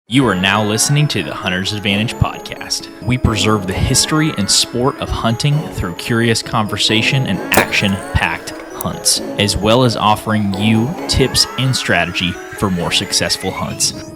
You are now listening to the Hunter's Advantage podcast. We preserve the history and sport of hunting through curious conversation and action-packed hunts, as well as offering you tips and strategy for more successful hunts.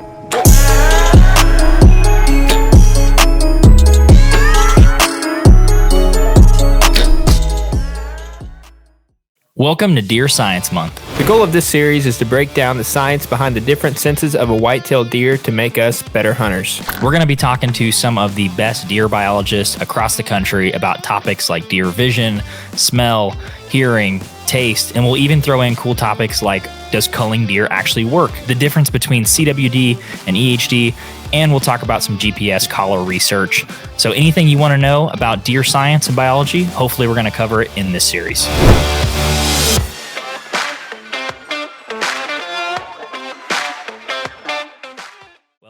Welcome to Deer Science Month. The goal of this series is to break down the science behind the different senses of a white-tailed deer to make us better hunters. We're going to be talking to some of the best deer biologists across the country about topics like deer vision, smell, hearing, taste, and we'll even throw in cool topics like, does culling deer actually work? The difference between CWD and EHD, and we'll talk about some GPS collar research. So anything you want to know about deer science and biology, hopefully we're going to cover it in this series.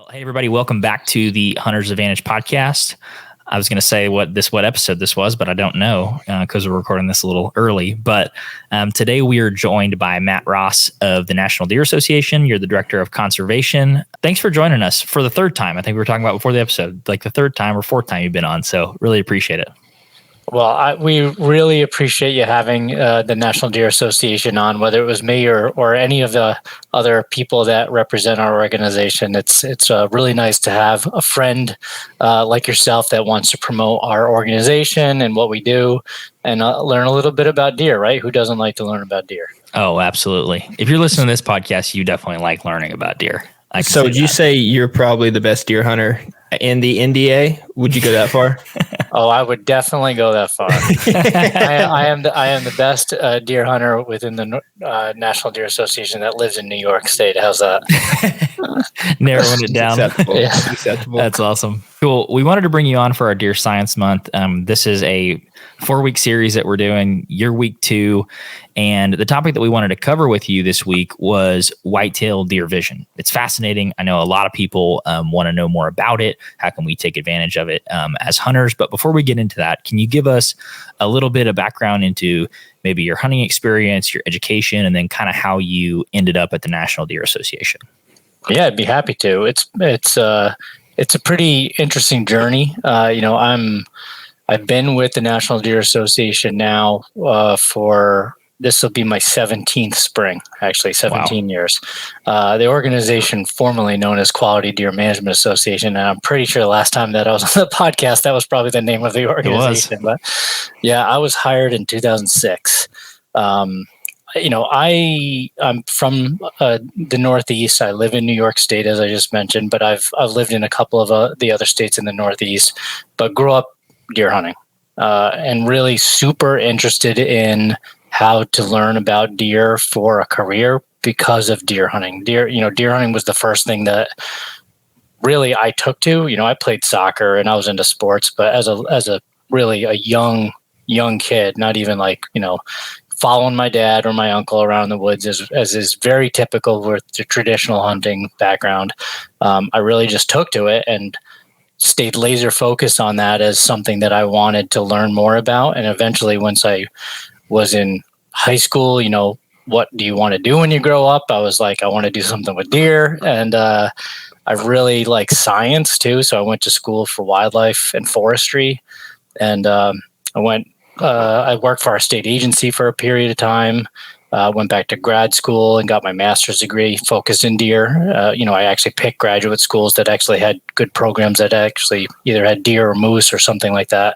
Hey everybody, welcome back to the Hunter's Advantage podcast. I was going to say what episode this was, but I don't know because we're recording this a little early. But today we are joined by Matt Ross of the National Deer Association. You're the Director of Conservation. Thanks for joining us for the third time. I think we were talking about before the episode, like the third time or fourth time you've been on. So really appreciate it. Well, we really appreciate you having the National Deer Association on, whether it was me or any of the other people that represent our organization. It's really nice to have a friend like yourself that wants to promote our organization and what we do and learn a little bit about deer, right? Who doesn't like to learn about deer? Oh, absolutely. If you're listening to this podcast, you definitely like learning about deer. So would you say you're probably the best deer hunter in the NDA? Would you go that far? Oh, I would definitely go that far. I am the best deer hunter within the National Deer Association that lives in New York State. How's that? Narrowing it down. Acceptable. Yeah. Acceptable. That's awesome. Cool. We wanted to bring you on for our Deer Science Month. This is a 4-week series that we're doing. You're week 2. And the topic that we wanted to cover with you this week was white-tailed deer vision. It's fascinating. I know a lot of people want to know more about it. How can we take advantage of it as hunters? But before we get into that, can you give us a little bit of background into maybe your hunting experience, your education, and then kind of how you ended up at the National Deer Association? Yeah, I'd be happy to. It's a pretty interesting journey. I've been with the National Deer Association now for this will be my 17th spring, actually 17 years. The organization formerly known as Quality Deer Management Association, and I'm pretty sure the last time that I was on the podcast, that was probably the name of the organization. But yeah, I was hired in 2006. I'm from the Northeast. I live in New York State, as I just mentioned, but I've lived in a couple of the other states in the Northeast, but grew up deer hunting and really super interested in how to learn about deer for a career because of deer hunting. Deer hunting was the first thing that really I took to. I played soccer and I was into sports, but as a really a young kid, not even following my dad or my uncle around the woods as is very typical with the traditional hunting background. I really just took to it and stayed laser focused on that as something that I wanted to learn more about. And eventually, once I was in high school, what do you want to do when you grow up? I was like, I want to do something with deer. And I really like science too. So I went to school for wildlife and forestry. And I worked for our state agency for a period of time. Went back to grad school and got my master's degree focused in deer. I actually picked graduate schools that actually had good programs that actually either had deer or moose or something like that,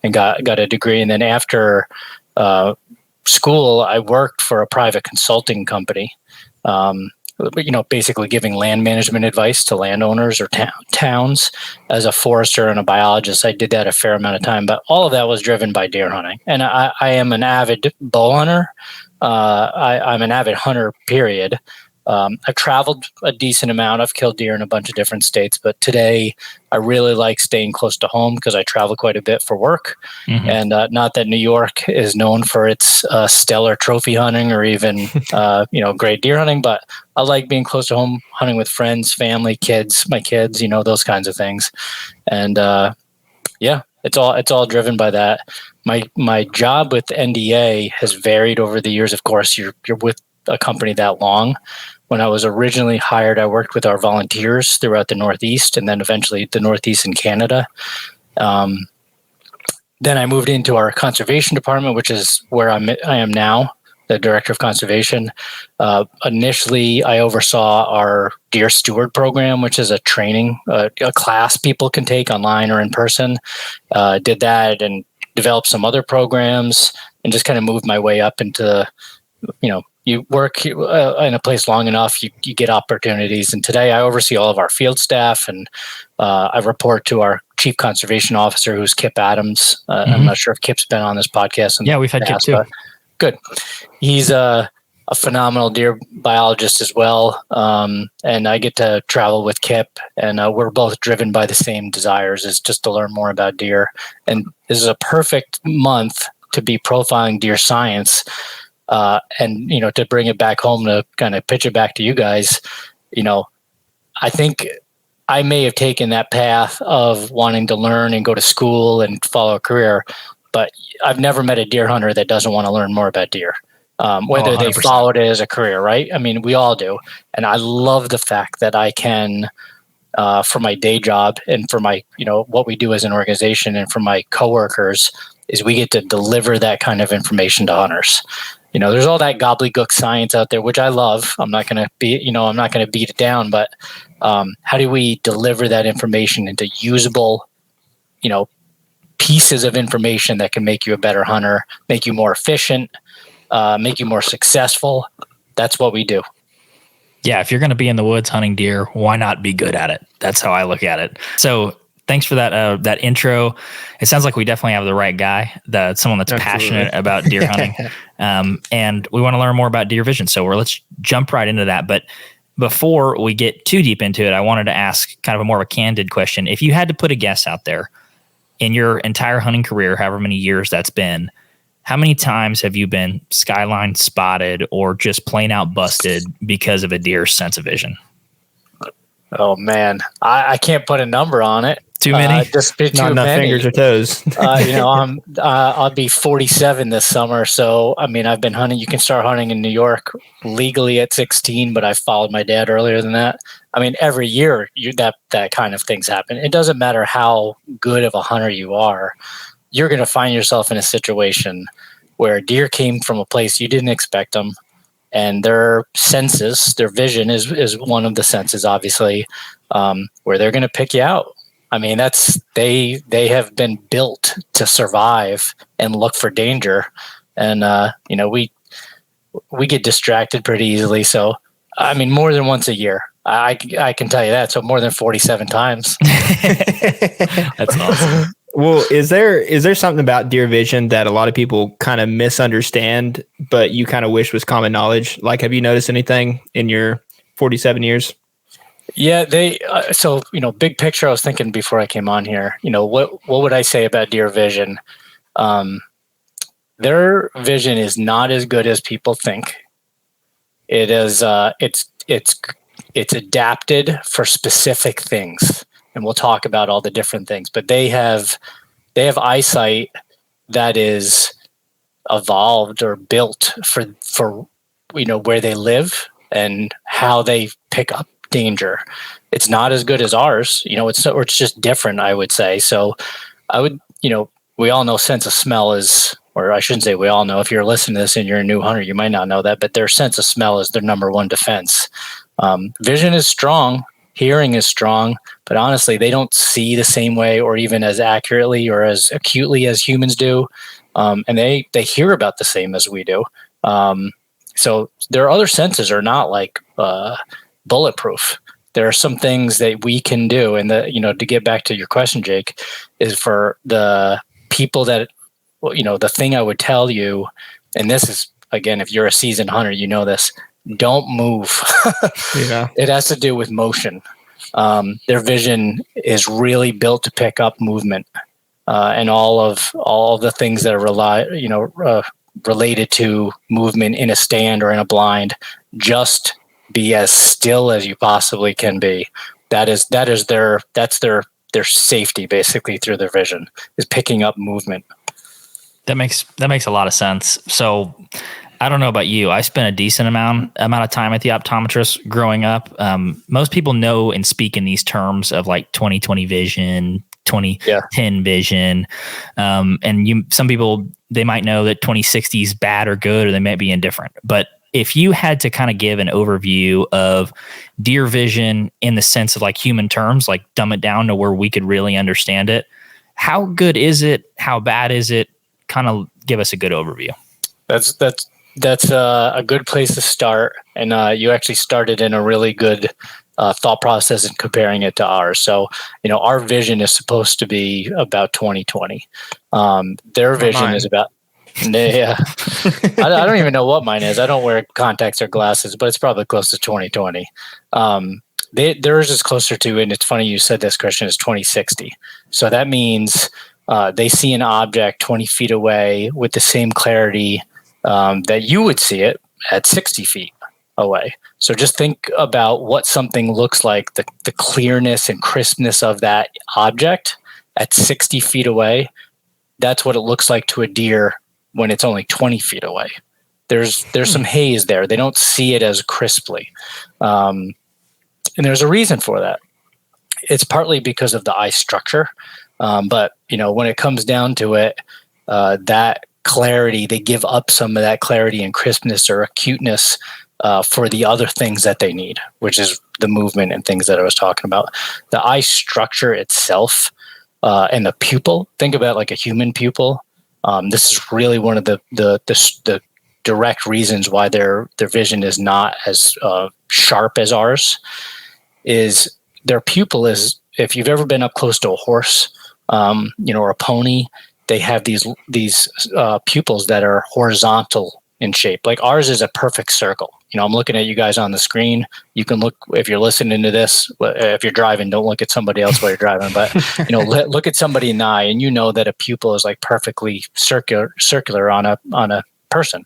and got a degree. And then after school, I worked for a private consulting company, basically giving land management advice to landowners or towns. As a forester and a biologist, I did that a fair amount of time, but all of that was driven by deer hunting. And I am an avid bow hunter. I'm an avid hunter, period. I've traveled a decent amount. I've killed deer in a bunch of different states, but today I really like staying close to home because I travel quite a bit for work. Mm-hmm. And not that New York is known for its stellar trophy hunting or even great deer hunting, but I like being close to home, hunting with friends, family, my kids, those kinds of things. And it's all driven by that. My job with the NDA has varied over the years. Of course, you're with a company that long. When I was originally hired, I worked with our volunteers throughout the Northeast and then eventually the Northeast in Canada. Then I moved into our conservation department, which is where I am now, the director of conservation. Initially, I oversaw our deer steward program, which is a training, a class people can take online or in person. Did that and developed some other programs and just kind of moved my way up into, you work in a place long enough, you get opportunities. And today I oversee all of our field staff, and I report to our chief conservation officer, who's Kip Adams. I'm not sure if Kip's been on this podcast. Yeah, we've had Kip too. Good. He's a phenomenal deer biologist as well. And I get to travel with Kip, and we're both driven by the same desires, is just to learn more about deer. And this is a perfect month to be profiling deer science. And, to bring it back home, to kind of pitch it back to you guys, I think I may have taken that path of wanting to learn and go to school and follow a career, but I've never met a deer hunter that doesn't want to learn more about deer, whether they followed it as a career, right? I mean, we all do. And I love the fact that I can, for my day job and for my, what we do as an organization and for my coworkers, is we get to deliver that kind of information to hunters. There's all that gobbledygook science out there, which I love. I'm not going to beat it down, but how do we deliver that information into usable, pieces of information that can make you a better hunter, make you more efficient, make you more successful? That's what we do. Yeah. If you're going to be in the woods hunting deer, why not be good at it? That's how I look at it. So thanks for that intro. It sounds like we definitely have the right guy, someone that's passionate about deer hunting. And we want to learn more about deer vision. So let's jump right into that. But before we get too deep into it, I wanted to ask kind of a more of a candid question. If you had to put a guess out there in your entire hunting career, however many years that's been, how many times have you been skyline spotted or just plain out busted because of a deer's sense of vision? Oh man, I can't put a number on it. Too many? Just too Not enough many. fingers or toes. I'll be 47 this summer. So, I mean, I've been hunting. You can start hunting in New York legally at 16, but I followed my dad earlier than that. I mean, every year that kind of things happen. It doesn't matter how good of a hunter you are. You're going to find yourself in a situation where deer came from a place you didn't expect them. And their senses, their vision is one of the senses, obviously, where they're going to pick you out. I mean, they have been built to survive and look for danger. And, we get distracted pretty easily. So, I mean, more than once a year, I can tell you that. So more than 47 times. That's awesome. Well, is there something about deer vision that a lot of people kind of misunderstand, but you kind of wish was common knowledge? Like, have you noticed anything in your 47 years? Yeah, so big picture. I was thinking before I came on here. What would I say about deer vision? Their vision is not as good as people think. It is. It's adapted for specific things. And we'll talk about all the different things, but they have eyesight that is evolved or built for where they live and how they pick up danger. It's not as good as ours, it's just different, I would say. So I would, we all know sense of smell is, or I shouldn't say we all know, if you're listening to this and you're a new hunter, you might not know that, but their sense of smell is their number one defense. Vision is strong. Hearing is strong, but honestly, they don't see the same way or even as accurately or as acutely as humans do. And they hear about the same as we do. So their other senses are not like bulletproof. There are some things that we can do. And to get back to your question, Jake, is for the people that, the thing I would tell you, and this is, again, if you're a seasoned hunter, you know this, don't move. Yeah. It has to do with motion. Their vision is really built to pick up movement, and all of the things that are related to movement in a stand or in a blind. Just be as still as you possibly can be. That's their safety, basically, through their vision, is picking up movement. That makes a lot of sense. So I don't know about you. I spent a decent amount of time at the optometrist growing up. Most people know and speak in these terms of like 20/20 vision, 20/10 vision. Some people, they might know that 20/60 is bad or good, or they might be indifferent. But if you had to kind of give an overview of deer vision in the sense of like human terms, like dumb it down to where we could really understand it, how good is it? How bad is it? Kind of give us a good overview. That's a good place to start. And you actually started in a really good thought process in comparing it to ours. So, our vision is supposed to be about 20/20. Their vision is about, yeah. I don't even know what mine is. I don't wear contacts or glasses, but it's probably close to 20/20. Theirs is closer to, and it's funny you said this, Christian, is 20/60. So that means they see an object 20 feet away with the same clarity that you would see it at 60 feet away. So just think about what something looks like, the clearness and crispness of that object at 60 feet away. That's what it looks like to a deer when it's only 20 feet away. There's some haze there. They don't see it as crisply. And there's a reason for that. It's partly because of the eye structure. But, when it comes down to it, that clarity, they give up some of that clarity and crispness or acuteness for the other things that they need, which is the movement and things that I was talking about. The eye structure itself and the pupil, think about like a human pupil. This is really one of the direct reasons why their vision is not as sharp as ours. Is their pupil is, if you've ever been up close to a horse, or a pony, they have these pupils that are horizontal in shape. Like ours is a perfect circle. I'm looking at you guys on the screen. You can look, if you're listening to this, if you're driving, don't look at somebody else while you're driving, but look at somebody in the eye, and that a pupil is like perfectly circular on a person.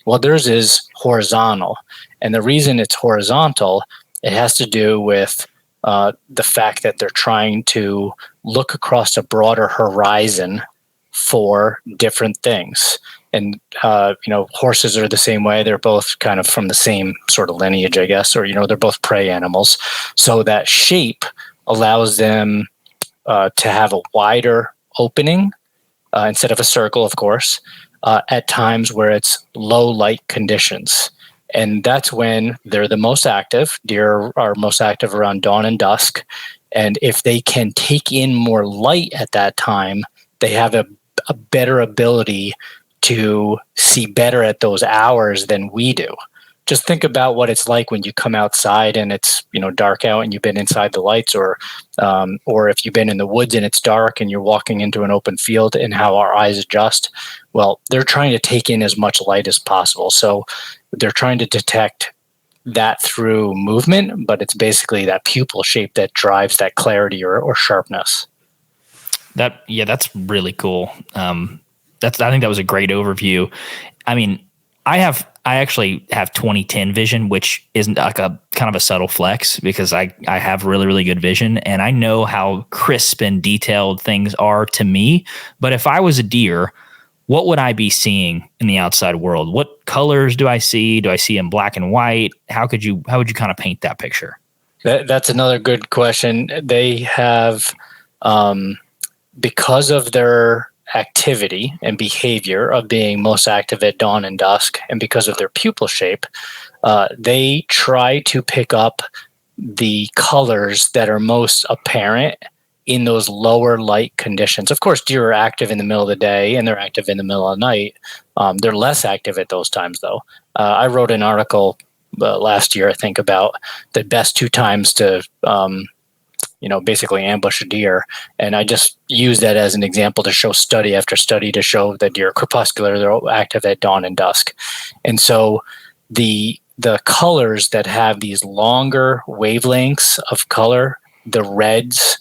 Well, theirs is horizontal. And the reason it's horizontal, it has to do with the fact that they're trying to look across a broader horizon for different things. And, horses are the same way. They're both kind of from the same sort of lineage, I guess, or, they're both prey animals. So that shape allows them to have a wider opening instead of a circle, of course, at times where it's low light conditions. And that's when they're the most active. Deer are most active around dawn and dusk. And if they can take in more light at that time, they have a better ability to see better at those hours than we do. Just think about what it's like when you come outside and it's dark out and you've been inside the lights, or if you've been in the woods and it's dark and you're walking into an open field, and how our eyes adjust. Well, they're trying to take in as much light as possible. So they're trying to detect that through movement, but it's basically that pupil shape that drives that clarity or sharpness. That's really cool. I think that was a great overview. I mean, I actually have 20/10 vision, which isn't like a kind of a subtle flex, because I have really, really good vision, and I know how crisp and detailed things are to me. But if I was a deer, what would I be seeing in the outside world? What colors do I see? Do I see in black and white? How would you kind of paint that picture? That's another good question. They have, because of their activity and behavior of being most active at dawn and dusk, and because of their pupil shape, they try to pick up the colors that are most apparent in those lower light conditions. Of course, deer are active in the middle of the day and they're active in the middle of the night. They're less active at those times, though. I wrote an article last year, I think, about the best 2 times to basically ambush a deer. And I just use that as an example to show study after study to show that deer are crepuscular, they're active at dawn and dusk. And so the colors that have these longer wavelengths of color, the reds,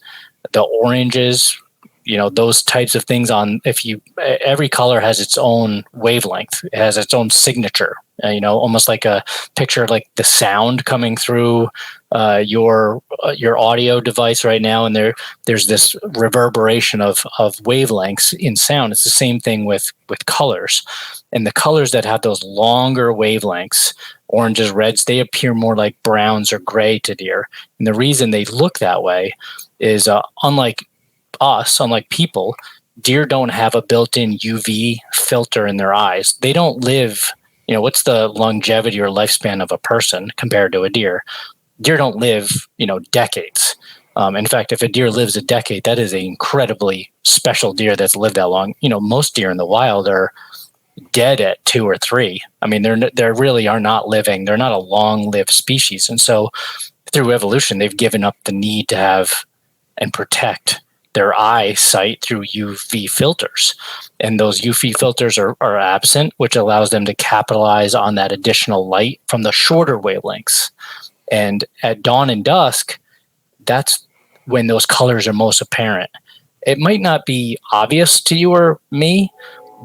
the oranges, those types of things on, every color has its own wavelength, it has its own signature, almost like a picture, like the sound coming through your audio device right now. And there's this reverberation of wavelengths in sound. It's the same thing with colors, and the colors that have those longer wavelengths, oranges, reds, they appear more like browns or gray to deer. And the reason they look that way is unlike people, deer don't have a built-in UV filter in their eyes. They don't live, what's the longevity or lifespan of a person compared to a deer? Deer don't live, decades. In fact, if a deer lives a decade, that is an incredibly special deer that's lived that long. Most deer in the wild are dead at 2 or 3. I mean, they really are not living. They're not a long-lived species. And so through evolution, they've given up the need to have and protect their eyesight through UV filters. And those UV filters are absent, which allows them to capitalize on that additional light from the shorter wavelengths. And at dawn and dusk, that's when those colors are most apparent. It might not be obvious to you or me,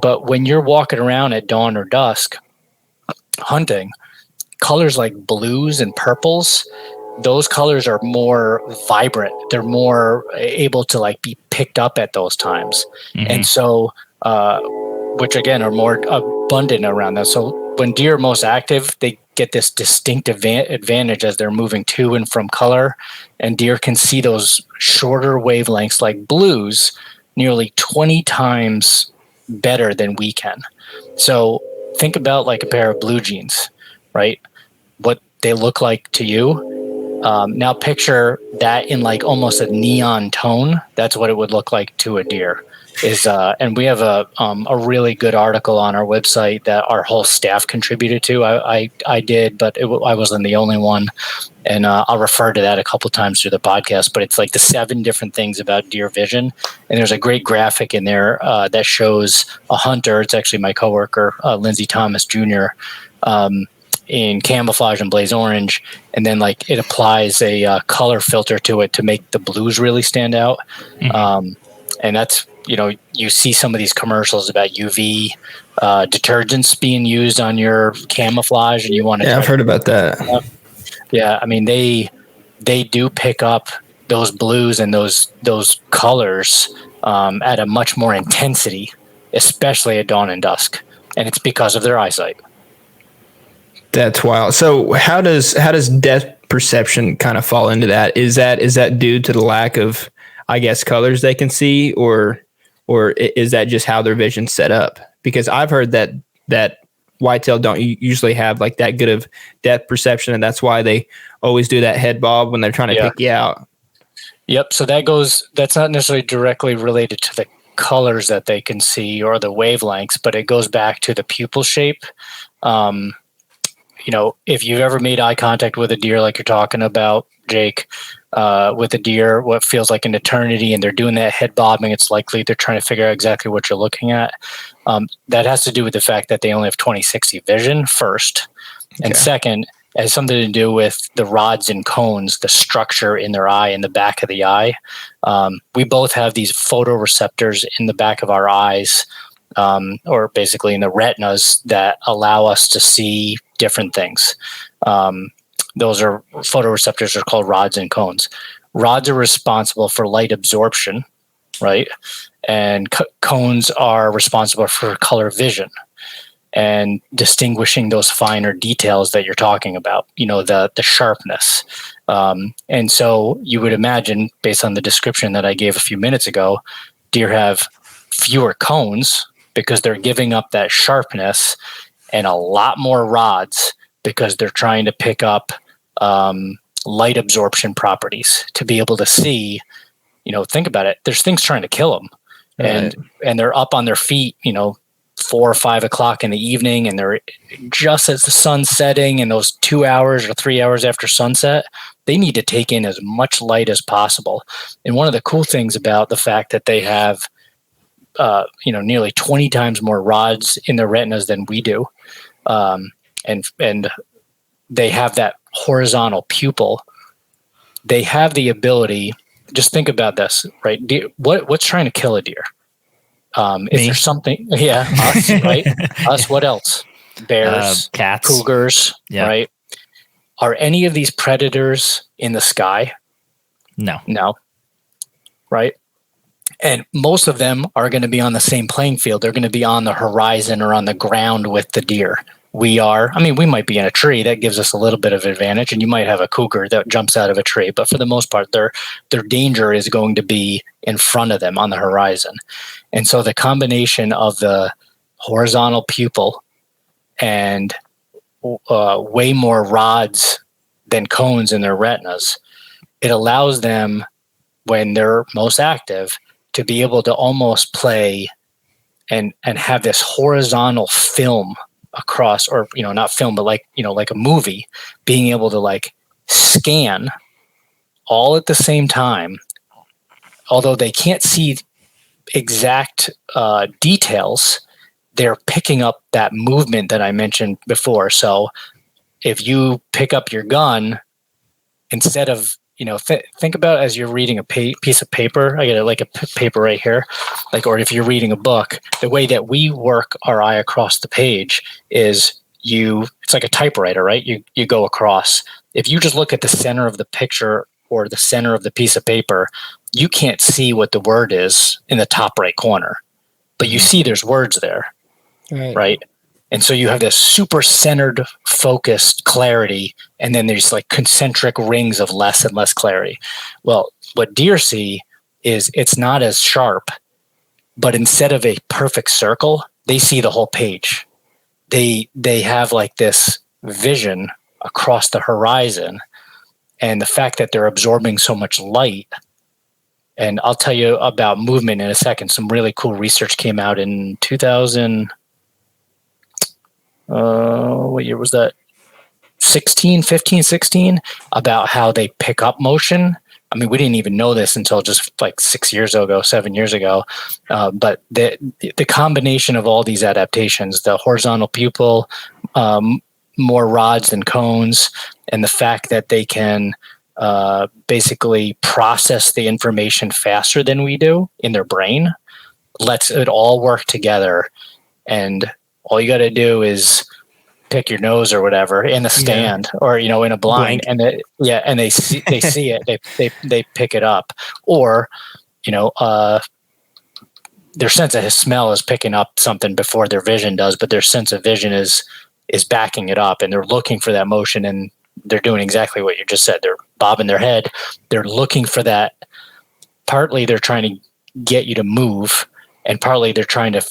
but when you're walking around at dawn or dusk hunting, colors like blues and purples, those colors are more vibrant. They're more able to like be picked up at those times. Mm-hmm. And so, which again are more abundant around that. So when deer are most active, they get this distinct advantage as they're moving to and from color, and deer can see those shorter wavelengths like blues nearly 20 times better than we can. So think about like a pair of blue jeans, right? What they look like to you. Now picture that in like almost a neon tone. That's what it would look like to a deer. And we have a really good article on our website that our whole staff contributed to. I did, but I wasn't the only one. And I'll refer to that a couple times through the podcast, but it's like the 7 different things about deer vision. And there's a great graphic in there that shows a hunter. It's actually my coworker, Lindsey Thomas Jr., in Camouflage and Blaze Orange. And then like it applies a color filter to it to make the blues really stand out. Mm-hmm. And that's, you see some of these commercials about UV detergents being used on your camouflage, and you want to. Yeah, I've heard about that. Yeah, I mean they do pick up those blues and those colors at a much more intensity, especially at dawn and dusk, and it's because of their eyesight. That's wild. So how does depth perception kind of fall into that? Is that due to the lack of, I guess, colors they can see, or is that just how their vision's set up? Because I've heard that whitetail don't usually have like that good of depth perception, and that's why they always do that head bob when they're trying to pick you out. Yep. So that's not necessarily directly related to the colors that they can see or the wavelengths, but it goes back to the pupil shape. If you've ever made eye contact with a deer, like you're talking about, Jake, with a deer, what feels like an eternity, and they're doing that head bobbing, it's likely they're trying to figure out exactly what you're looking at. That has to do with the fact that they only have 20/60 vision first. Okay. And second, it has something to do with the rods and cones, the structure in their eye, in the back of the eye. We both have these photoreceptors in the back of our eyes, or basically in the retinas, that allow us to see different things. Those are photoreceptors are called rods and cones. Rods are responsible for light absorption, right? And cones are responsible for color vision and distinguishing those finer details that you're talking about, the sharpness. And so you would imagine, based on the description that I gave a few minutes ago, deer have fewer cones because they're giving up that sharpness, and a lot more rods because they're trying to pick up light absorption properties to be able to see. Think about it. There's things trying to kill them, right. and they're up on their feet, 4 or 5 o'clock in the evening, and they're just as the sun's setting, and those 2 hours or 3 hours after sunset, they need to take in as much light as possible. And one of the cool things about the fact that they have nearly 20 times more rods in their retinas than we do, and they have that horizontal pupil. They have the ability just think about this, right? What's trying to kill a deer? Is there something? Yeah, us, right? Us. What else? Bears, cats, cougars, right? Are any of these predators in the sky? No, right? And most of them are going to be on the same playing field. They're going to be on the horizon or on the ground with the deer. We might be in a tree. That gives us a little bit of advantage, and you might have a cougar that jumps out of a tree. But for the most part, their danger is going to be in front of them on the horizon. And so the combination of the horizontal pupil and way more rods than cones in their retinas, it allows them, when they're most active, to be able to almost play and have this horizontal film across, or not film, but like a movie, being able to like scan all at the same time, although they can't see exact details. They're picking up that movement that I mentioned before. So if you pick up your gun, instead of think about, as you're reading a piece of paper. I get like a paper right here, or if you're reading a book, the way that we work our eye across the page is it's like a typewriter, right? You go across. If you just look at the center of the picture or the center of the piece of paper, you can't see what the word is in the top right corner, but you see there's words there, right? And so you have this super centered, focused clarity, and then there's like concentric rings of less and less clarity. Well, what deer see is it's not as sharp, but instead of a perfect circle, they see the whole page. They have like this vision across the horizon, and the fact that they're absorbing so much light. And I'll tell you about movement in a second. Some really cool research came out in 2000. What year was that? 16, about how they pick up motion. I mean, we didn't even know this until just like 7 years ago. But the combination of all these adaptations, the horizontal pupil, more rods than cones, and the fact that they can basically process the information faster than we do in their brain, lets it all work together. And all you got to do is pick your nose or whatever in the stand, or in a blind, and they see it, they pick it up, or their sense of smell is picking up something before their vision does, but their sense of vision is backing it up, and they're looking for that motion, and they're doing exactly what you just said. They're bobbing their head, they're looking for that. Partly they're trying to get you to move, and partly they're trying to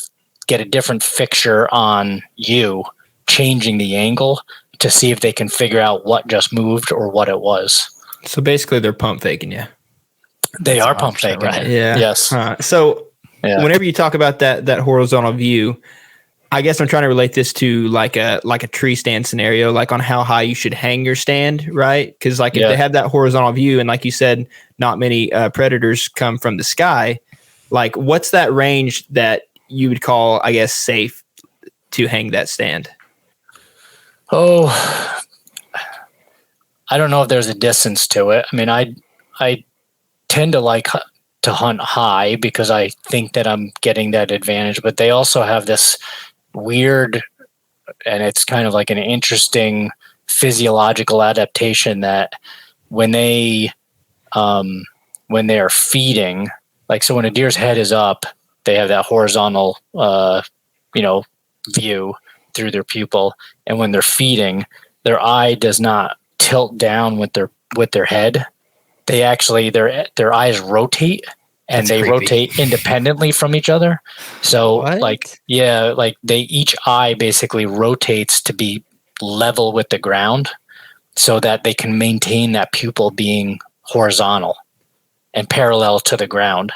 get a different fixture on you, changing the angle to see if they can figure out what just moved or what it was. So basically they're pump faking you. They are pump faking, right? Yeah. Yes. Whenever you talk about that horizontal view, I guess I'm trying to relate this to like a tree stand scenario, like on how high you should hang your stand, right? Because if they have that horizontal view, and like you said, not many predators come from the sky, like what's that range that you would call, I guess, safe to hang that stand? Oh, I don't know if there's a distance to it. I mean, I tend to like to hunt high because I think that I'm getting that advantage, but they also have this weird, and it's kind of like an interesting physiological adaptation that when they are feeding, like, so when a deer's head is up, they have that horizontal, view through their pupil. And when they're feeding, their eye does not tilt down with their head. They actually, their eyes rotate, and they rotate independently from each other. So each eye basically rotates to be level with the ground so that they can maintain that pupil being horizontal and parallel to the ground.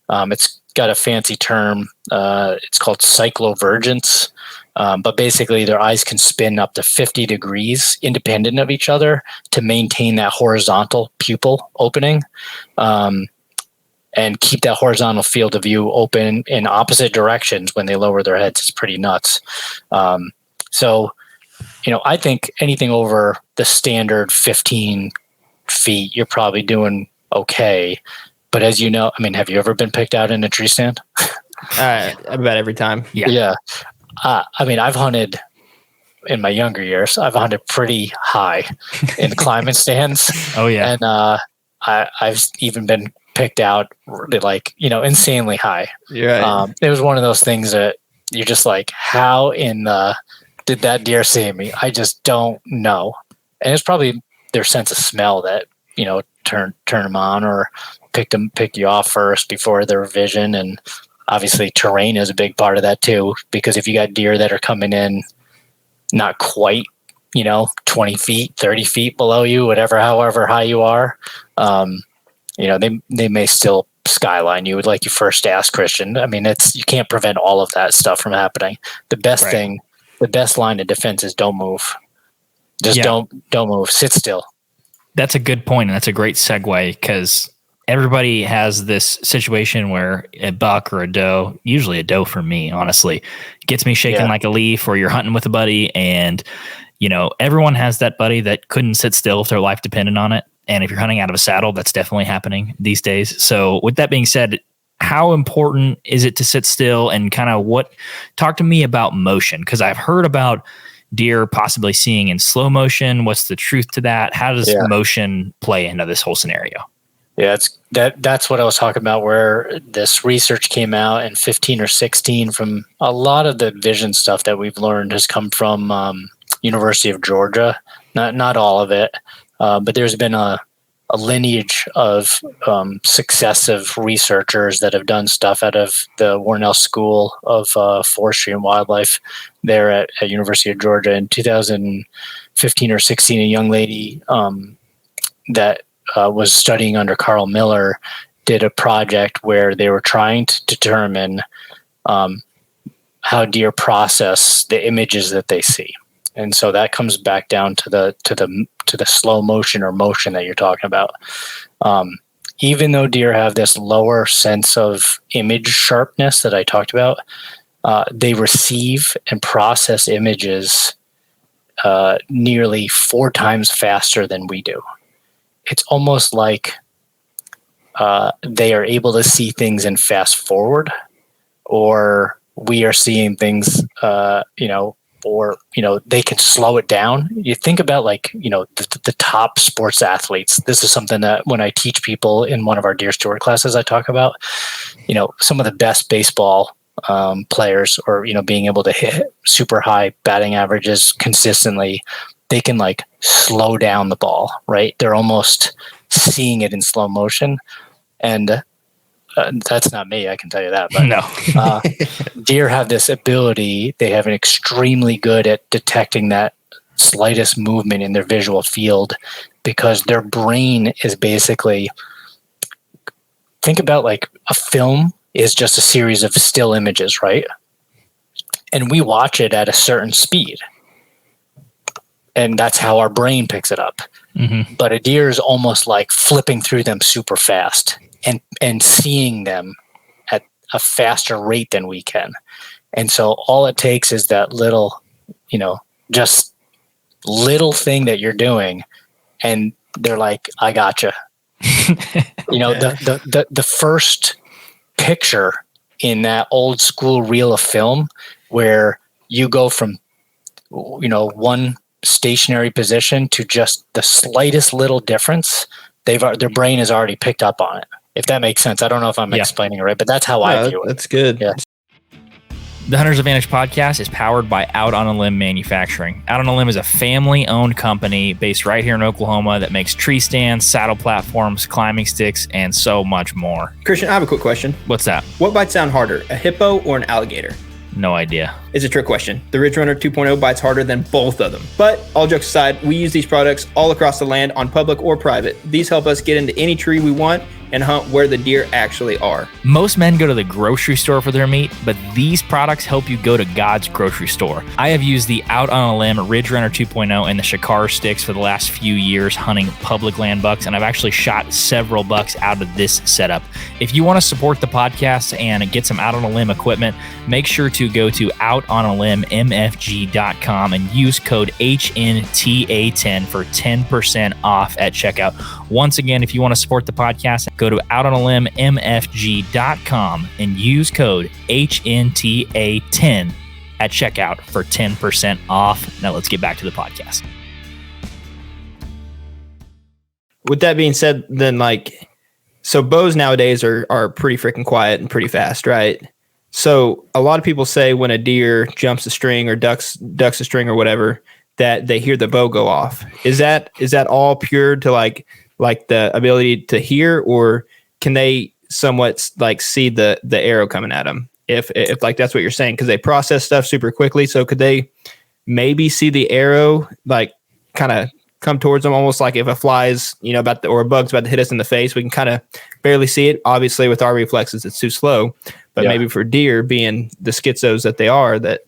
It's got a fancy term. It's called cyclovergence. But basically their eyes can spin up to 50 degrees independent of each other to maintain that horizontal pupil opening, and keep that horizontal field of view open in opposite directions when they lower their heads. It's pretty nuts. So I think anything over the standard 15 feet, you're probably doing okay. But as you know, I mean, have you ever been picked out in a tree stand? About every time. Yeah. I mean, I've hunted in my younger years. I've hunted pretty high in climbing stands. Oh yeah. And I've even been picked out like, insanely high. Yeah. It was one of those things that you're just like, how did that deer see me? I just don't know. And it's probably their sense of smell that, turn them on or pick you off first before their vision. And obviously terrain is a big part of that too, because if you got deer that are coming in not quite, 20 feet, 30 feet below you, however high you are, they may still skyline you, like you first asked, Christian. I mean, you can't prevent all of that stuff from happening. The best thing, the best line of defense is don't move. Just don't move. Sit still. That's a good point, and that's a great segue, because everybody has this situation where a buck or a doe, usually a doe for me, honestly, gets me shaking like a leaf, or you're hunting with a buddy, and everyone has that buddy that couldn't sit still if their life depended on it. And if you're hunting out of a saddle, that's definitely happening these days. So with that being said, how important is it to sit still, and kind of talk to me about motion? Because I've heard about deer possibly seeing in slow motion. What's the truth to that? How does motion play into this whole scenario? Yeah, that's what I was talking about, where this research came out in 15 or 16 from a lot of the vision stuff that we've learned has come from University of Georgia. Not all of it, but there's been a lineage of successive researchers that have done stuff out of the Warnell School of Forestry and Wildlife there at University of Georgia. In 2015 or 16, a young lady that was studying under Carl Miller did a project where they were trying to determine how deer process the images that they see. And so that comes back down to the slow motion or motion that you're talking about. Even though deer have this lower sense of image sharpness that I talked about, they receive and process images nearly 4 times faster than we do. It's almost like they are able to see things in fast forward, or we are seeing things, or they can slow it down. You think about the top sports athletes. This is something that when I teach people in one of our deer steward classes, I talk about, some of the best baseball players, or, being able to hit super high batting averages consistently. They can slow down the ball, right? They're almost seeing it in slow motion. And that's not me, I can tell you that. But no. Deer have this ability. They have an extremely good at detecting that slightest movement in their visual field, because their brain is basically, think about a film is just a series of still images, right? And we watch it at a certain speed. And that's how our brain picks it up. Mm-hmm. But a deer is almost like flipping through them super fast and seeing them at a faster rate than we can. And so all it takes is that little, just little thing that you're doing, and they're like, I gotcha. The first picture in that old school reel of film where you go from, one stationary position to just the slightest little difference, their brain has already picked up on it. If that makes sense. I don't know if I'm explaining it right, but that's how I view it. That's good. Yeah. The Hunter's Advantage podcast is powered by Out on a Limb Manufacturing. Out on a Limb is a family-owned company based right here in Oklahoma that makes tree stands, saddle platforms, climbing sticks, and so much more. Christian, I have a quick question. What's that? What bites sound harder, a hippo or an alligator? No idea. It's a trick question. The Ridge Runner 2.0 bites harder than both of them. But all jokes aside, we use these products all across the land on public or private. These help us get into any tree we want and hunt where the deer actually are. Most men go to the grocery store for their meat, but these products help you go to God's grocery store. I have used the Out on a Limb Ridge Runner 2.0 and the Shakar sticks for the last few years hunting public land bucks, and I've actually shot several bucks out of this setup. If you want to support the podcast and get some Out on a Limb equipment, make sure to go to outonalimbmfg.com and use code HNTA10 for 10% off at checkout. Once again, if you want to support the podcast, go to outonalimbmfg.com and use code HNTA10 at checkout for 10% off. Now let's get back to the podcast. With that being said, then so bows nowadays are pretty freaking quiet and pretty fast, right? So a lot of people say when a deer jumps a string or ducks a string or whatever, that they hear the bow go off. Is that all pure to like the ability to hear, or can they somewhat see the arrow coming at them? If like that's what you're saying, because they process stuff super quickly. So could they maybe see the arrow kind of come towards them, almost like if a fly's or a bug's about to hit us in the face, we can kind of barely see it. Obviously, with our reflexes, it's too slow. But maybe for deer, being the schizos that they are, that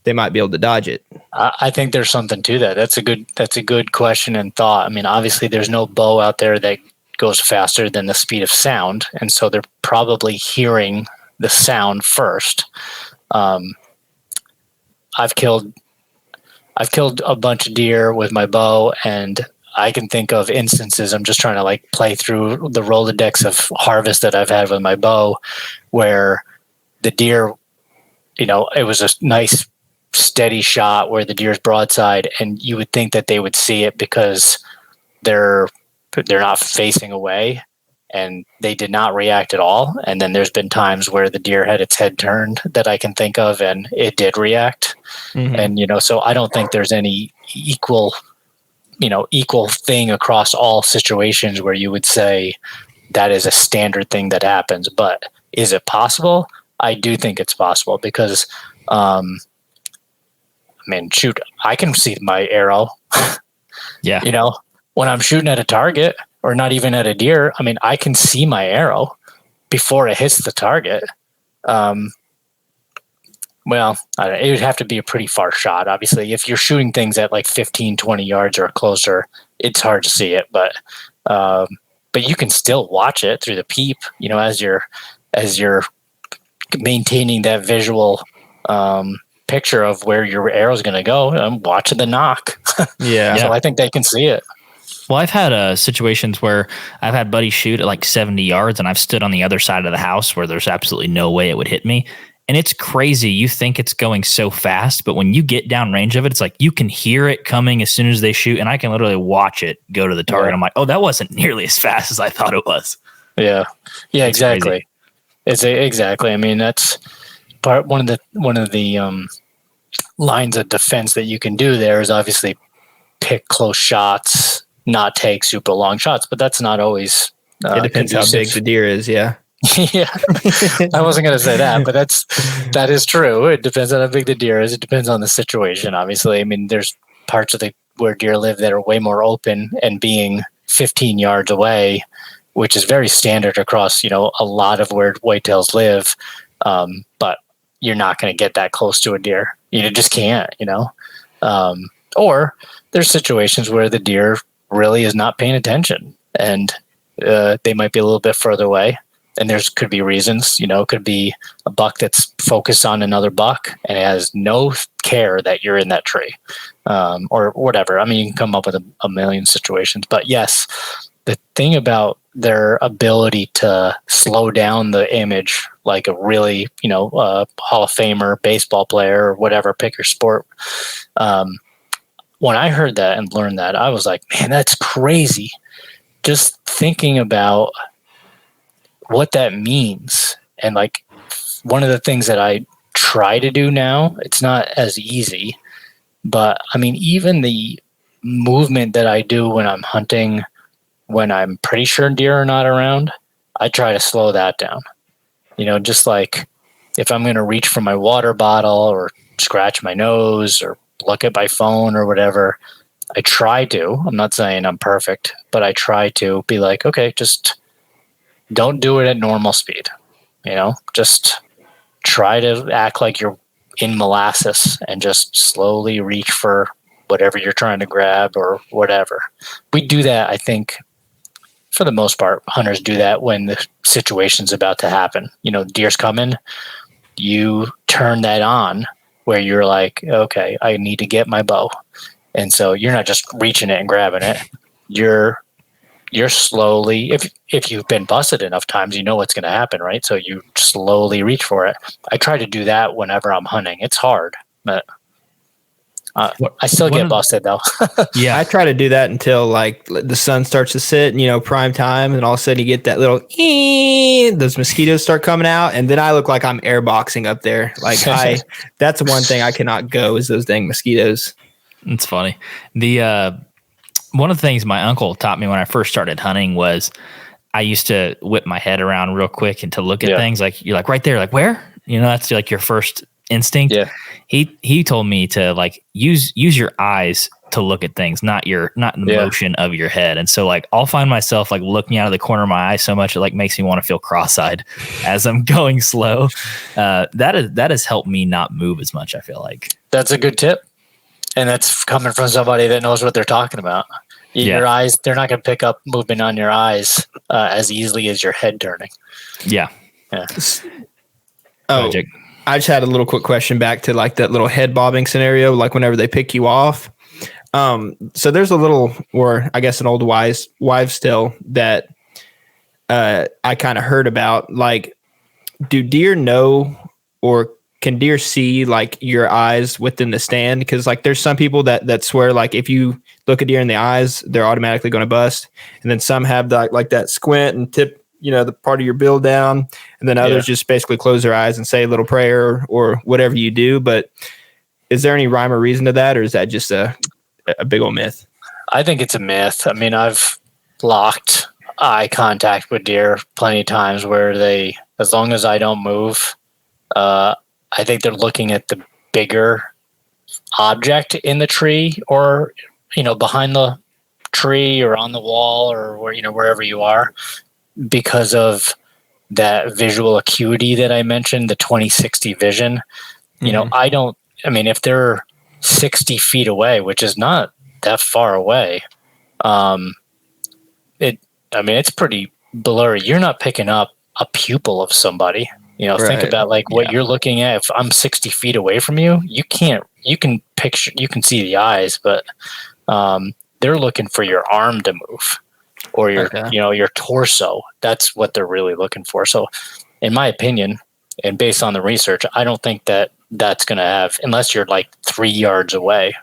they might be able to dodge it. I think there's something to that. That's a good question and thought. I mean, obviously there's no bow out there that goes faster than the speed of sound. And so they're probably hearing the sound first. I've killed a bunch of deer with my bow, and I can think of instances, I'm just trying to play through the Rolodex of harvest that I've had with my bow, where the deer, it was a nice steady shot where the deer's broadside, and you would think that they would see it because they're not facing away, and they did not react at all. And then there's been times where the deer had its head turned that I can think of, and it did react. Mm-hmm. And so I don't think there's any equal thing across all situations where you would say that is a standard thing that happens. But is it possible? I do think it's possible, because shoot, I can see my arrow. Yeah. When I'm shooting at a target, or not even at a deer, I can see my arrow before it hits the target. It would have to be a pretty far shot. Obviously, if you're shooting things at 15, 20 yards or closer, it's hard to see it, but you can still watch it through the peep, as you're maintaining that visual, picture of where your arrow is going to go. I'm watching the knock. Yeah. So I think they can see it. Well, I've had situations where I've had buddies shoot at 70 yards, and I've stood on the other side of the house where there's absolutely no way it would hit me. And it's crazy. You think it's going so fast, but when you get down range of it, it's you can hear it coming as soon as they shoot, and I can literally watch it go to the target. Yeah. I'm like, oh, that wasn't nearly as fast as I thought it was. Yeah. Yeah, exactly. Exactly. That's one of the lines of defense that you can do there is obviously pick close shots, not take super long shots, but that's not always it depends conducive. How big the deer is. Yeah. Yeah. I wasn't going to say that, but that is true. It depends on how big the deer is. It depends on the situation. Obviously, there's parts of where deer live that are way more open, and being 15 yards away, which is very standard across, a lot of where whitetails live. But you're not going to get that close to a deer. You just can't, or there's situations where the deer really is not paying attention, and they might be a little bit further away. And could be reasons, it could be a buck that's focused on another buck and has no care that you're in that tree, or whatever. You can come up with a million situations, but yes, the thing about their ability to slow down the image, like a really, Hall of Famer, baseball player, or whatever, pick your sport. When I heard that and learned that, I was like, man, that's crazy. Just thinking about what that means. And one of the things that I try to do now, it's not as easy, but even the movement that I do when I'm hunting, when I'm pretty sure deer are not around, I try to slow that down. Just if I'm going to reach for my water bottle or scratch my nose or look at my phone or whatever, I try to. I'm not saying I'm perfect, but I try to be okay, just don't do it at normal speed. Just try to act like you're in molasses and just slowly reach for whatever you're trying to grab or whatever. We do that, I think, for the most part. Hunters do that when the situation's about to happen. Deer's coming, you turn that on where you're like, okay, I need to get my bow. And so you're not just reaching it and grabbing it. You're slowly, if you've been busted enough times, you know what's going to happen, right? So you slowly reach for it. I try to do that whenever I'm hunting. It's hard, but I still get busted though. Yeah, I try to do that until like the sun starts to sit, prime time, and all of a sudden you get that little those mosquitoes start coming out, and then I look like I'm airboxing up there. Like that's one thing I cannot go is those dang mosquitoes. It's funny. The one of the things my uncle taught me when I first started hunting was I used to whip my head around real quick and to look at things like you're like right there, like where? That's like your first instinct. Yeah. He told me to like use your eyes to look at things, not the motion of your head. And so like I'll find myself like looking out of the corner of my eye so much it like makes me want to feel cross-eyed as I'm going slow. That has helped me not move as much, I feel like. That's a good tip. And that's coming from somebody that knows what they're talking about. Your eyes, they're not going to pick up movement on your eyes as easily as your head turning. Yeah. Oh, I just had a little quick question back to like that little head bobbing scenario, like whenever they pick you off. So there's a little, or I guess an old wives' tale that I kind of heard about. Like, do deer know, or can deer see like your eyes within the stand? Because like there's some people that swear like if you look a deer in the eyes, they're automatically going to bust, and then some have like that squint and tip the part of your bill down, and then others just basically close their eyes and say a little prayer or whatever you do. But is there any rhyme or reason to that, or is that just a big old myth? I think it's a myth. I mean, I've locked eye contact with deer plenty of times where they, as long as I don't move, I think they're looking at the bigger object in the tree, or behind the tree or on the wall or wherever you are, because of that visual acuity that I mentioned, the 20/60 vision. If they're 60 feet away, which is not that far away, it's pretty blurry. You're not picking up a pupil of somebody. Right. Think about like what you're looking at. If I'm 60 feet away from you, you can see the eyes, but they're looking for your arm to move, or your torso. That's what they're really looking for. So in my opinion, and based on the research, I don't think that's going to have, unless you're like 3 yards away,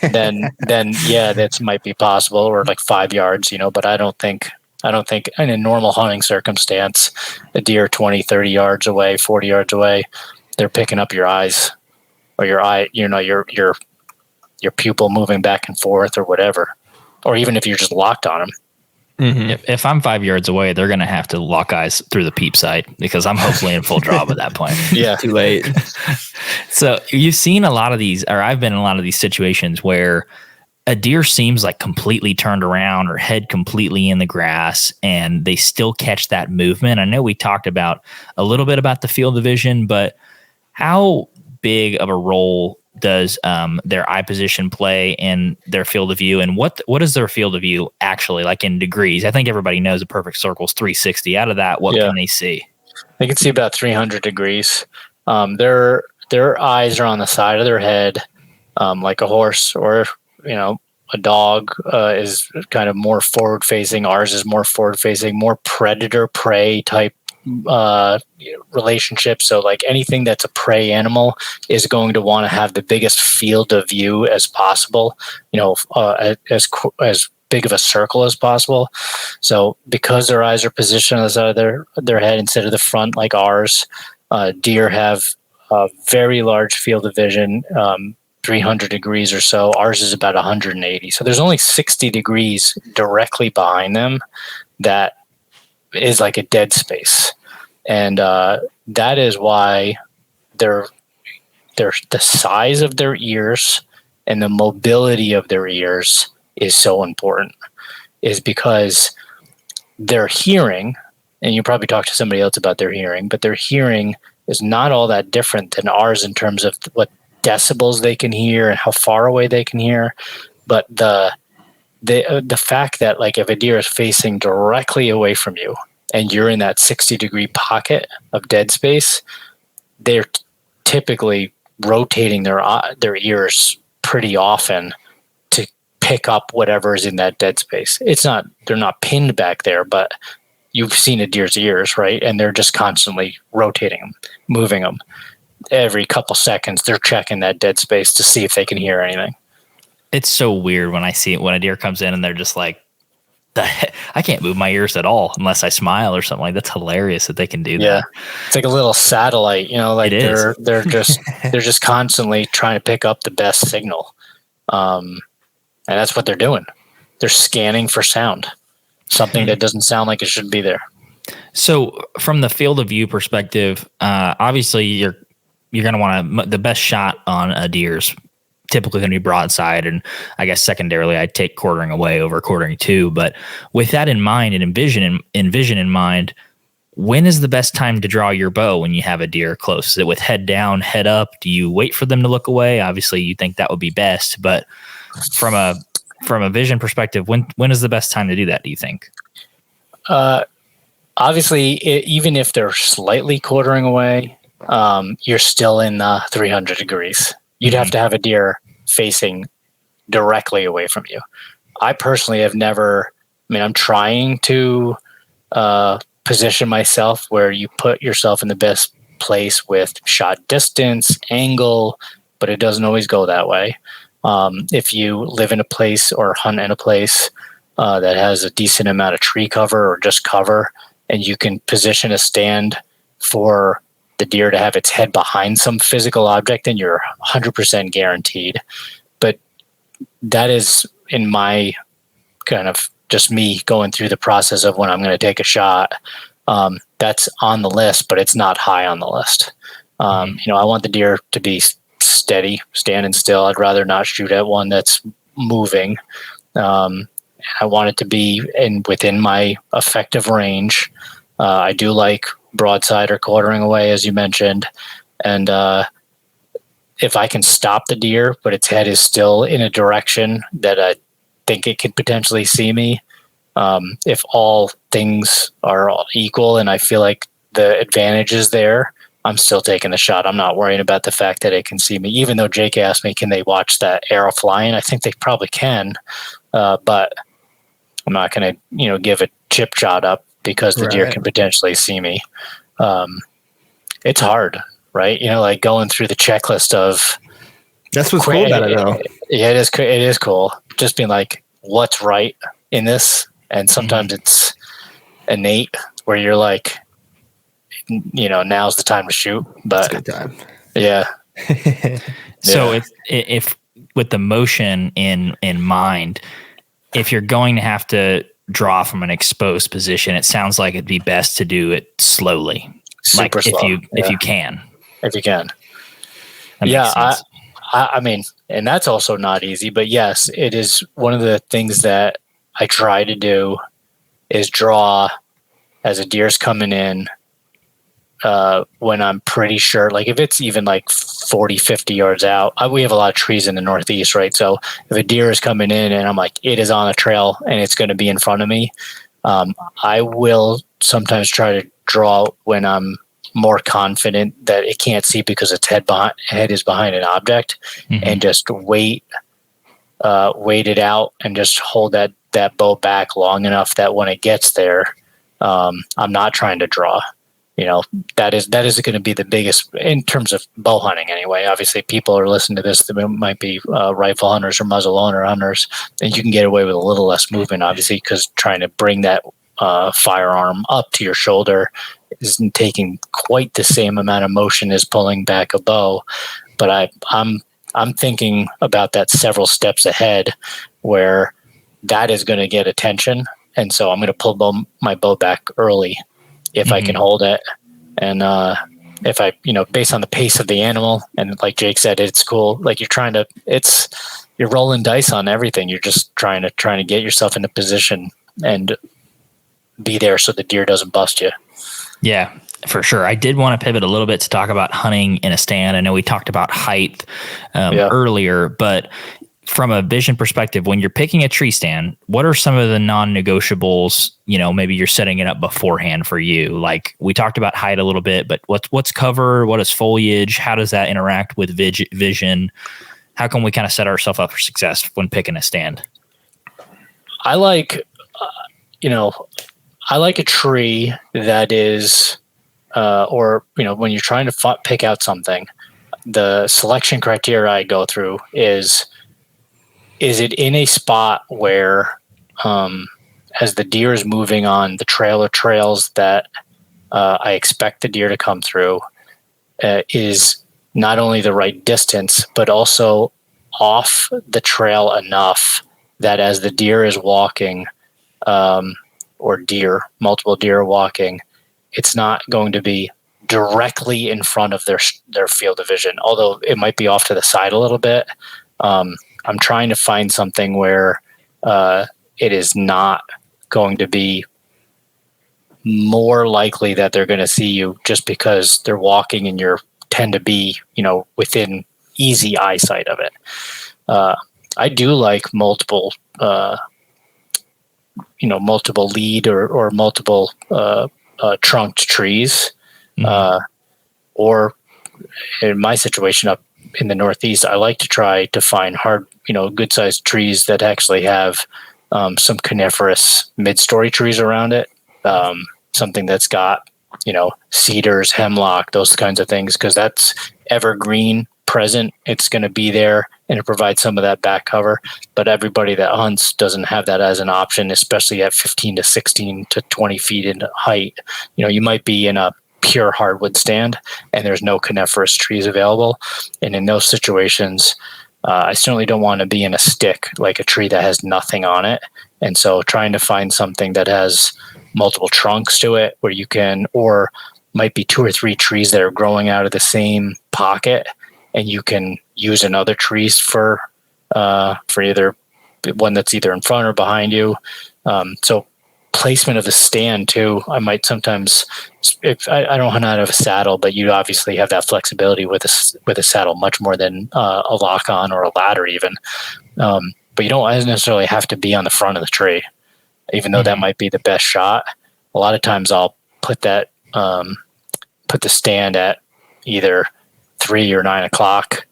then that might be possible, or like 5 yards, but I don't think in a normal hunting circumstance, a deer 20, 30 yards away, 40 yards away, they're picking up your eyes, or your eye, your pupil moving back and forth or whatever, or even if you're just locked on them. Mm-hmm. If I'm 5 yards away, they're going to have to lock eyes through the peep sight because I'm hopefully in full draw at that point. Yeah. Too late. So you've seen a lot of these, or I've been in a lot of these situations where a deer seems like completely turned around or head completely in the grass, and they still catch that movement. I know we talked about a little bit about the field of vision, but how big of a role does their eye position play in their field of view, and what is their field of view actually like in degrees? I think everybody knows a perfect circle is 360. Out of that, what can they see? They can see about 300 degrees. Their eyes are on the side of their head, like a horse, or a dog is kind of more forward facing. Ours is more forward facing, more predator prey type relationship. So like anything that's a prey animal is going to want to have the biggest field of view as possible, as big of a circle as possible. So because their eyes are positioned on the side of their head instead of the front like ours, deer have a very large field of vision, 300 degrees or so. Ours is about 180. So there's only 60 degrees directly behind them that is like a dead space. And that is why the size of their ears and the mobility of their ears is so important, is because their hearing and you probably talk to somebody else about their hearing, but their hearing is not all that different than ours in terms of what decibels they can hear and how far away they can hear. But the fact that like if a deer is facing directly away from you and you're in that 60-degree pocket of dead space, they're typically rotating their ears pretty often to pick up whatever is in that dead space. They're not pinned back there, but you've seen a deer's ears, right? And they're just constantly rotating them, moving them. Every couple seconds, they're checking that dead space to see if they can hear anything. It's so weird when I see it, when a deer comes in and they're just like, I can't move my ears at all unless I smile or something. Like that's hilarious that they can do that. It's like a little satellite, like they're just constantly trying to pick up the best signal. And that's what they're doing. They're scanning for sound, something that doesn't sound like it should be there. So from the field of view perspective, obviously you're going to want the best shot on a deer's typically going to be broadside, and I guess secondarily I'd take quartering away over quartering two. But with that in mind and envision in mind, when is the best time to draw your bow when you have a deer close? Is it with head down, head up? Do you wait for them to look away? Obviously you think that would be best, but from a vision perspective, when is the best time to do that, do you think? Obviously, even if they're slightly quartering away, you're still in the 300 degrees. You'd have to have a deer facing directly away from you. I personally have never, I'm trying to position myself where you put yourself in the best place with shot distance, angle, but it doesn't always go that way. If you live in a place or hunt in a place that has a decent amount of tree cover or just cover, and you can position a stand for the deer to have its head behind some physical object, then you're 100% guaranteed. But that is in my kind of just me going through the process of when I'm going to take a shot. That's on the list, but it's not high on the list. I want the deer to be steady, standing still. I'd rather not shoot at one that's moving. I want it to be within my effective range. I do like broadside or quartering away, as you mentioned. And if I can stop the deer, but its head is still in a direction that I think it could potentially see me, if all things are equal and I feel like the advantage is there, I'm still taking the shot. I'm not worrying about the fact that it can see me. Even though Jake asked me, can they watch that arrow flying? I think they probably can, but I'm not going to, give a chip shot up because the deer can potentially see me. It's hard, right? Like going through the checklist of. That's what's cool about it, though. Yeah, it is. It is cool. Just being like, what's right in this, and sometimes it's innate where you're like, now's the time to shoot. But it's a good time. Yeah. So if with the motion in mind, if you're going to have to draw from an exposed position, it sounds like it'd be best to do it slowly. Super slow. If you can. If you can. That I mean, and that's also not easy, but yes, it is one of the things that I try to do is draw as a deer's coming in when I'm pretty sure, like if it's even like 40, 50 yards out, we have a lot of trees in the Northeast, right? So if a deer is coming in and I'm like, it is on a trail and it's going to be in front of me, I will sometimes try to draw when I'm more confident that it can't see because its head is behind an object, and just wait it out and just hold that bow back long enough that when it gets there, I'm not trying to draw. That is going to be the biggest in terms of bow hunting anyway. Obviously, people are listening to this that might be rifle hunters or muzzleloader hunters, and you can get away with a little less movement, obviously, because trying to bring that firearm up to your shoulder isn't taking quite the same amount of motion as pulling back a bow. But I'm thinking about that several steps ahead, where that is going to get attention, and so I'm going to pull my bow back early if I can hold it. And if I, based on the pace of the animal, and like Jake said, it's cool. Like you're rolling dice on everything. You're just trying to get yourself in a position. And be there so the deer doesn't bust you. Yeah, for sure. I did want to pivot a little bit to talk about hunting in a stand. I know we talked about height earlier, but from a vision perspective, when you're picking a tree stand, what are some of the non-negotiables? Maybe you're setting it up beforehand for you. Like we talked about height a little bit, but what's cover? What is foliage? How does that interact with vision? How can we kind of set ourselves up for success when picking a stand? I like, a tree that is, when you're trying to pick out something, the selection criteria I go through is it in a spot where, as the deer is moving on the trail or trails that I expect the deer to come through, is not only the right distance, but also off the trail enough that as the deer is walking, or multiple deer walking, it's not going to be directly in front of their field of vision, although it might be off to the side a little bit. I'm trying to find something where it is not going to be more likely that they're going to see you just because they're walking and you tend to be, within easy eyesight of it. I do like multiple lead or multiple trunked trees. Or in my situation up in the Northeast, I like to try to find good sized trees that actually have some coniferous mid-story trees around it. Something that's got, cedars, hemlock, those kinds of things, because that's evergreen present. It's going to be there and it provides some of that back cover. But everybody that hunts doesn't have that as an option, especially at 15 to 16 to 20 feet in height. You might be in a pure hardwood stand and there's no coniferous trees available. And in those situations, I certainly don't want to be in a stick, like a tree that has nothing on it. And so trying to find something that has multiple trunks to it where you can, or might be 2 or 3 trees that are growing out of the same pocket, and you can use another trees for either one that's either in front or behind you. So placement of the stand too. I might sometimes, if I don't hunt out of a saddle, but you obviously have that flexibility with a saddle much more than a lock on or a ladder even. But you don't necessarily have to be on the front of the tree, even though that might be the best shot. A lot of times I'll put that, put the stand at either 3 or 9 o'clock,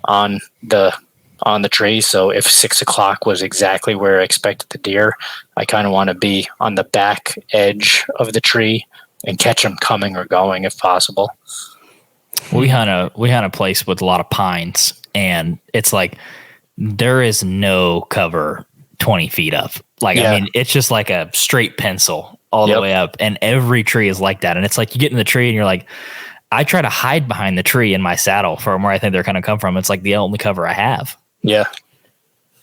on the tree. So if 6 o'clock was exactly where I expected the deer, I kind of want to be on the back edge of the tree and catch them coming or going if possible. We hunt a place with a lot of pines, and it's like there is no cover 20 feet up. I mean, it's just like a straight pencil all the way up, and every tree is like that. And it's like you get in the tree and you're like, I try to hide behind the tree in my saddle from where I think they're going to come from. It's like the only cover I have. Yeah.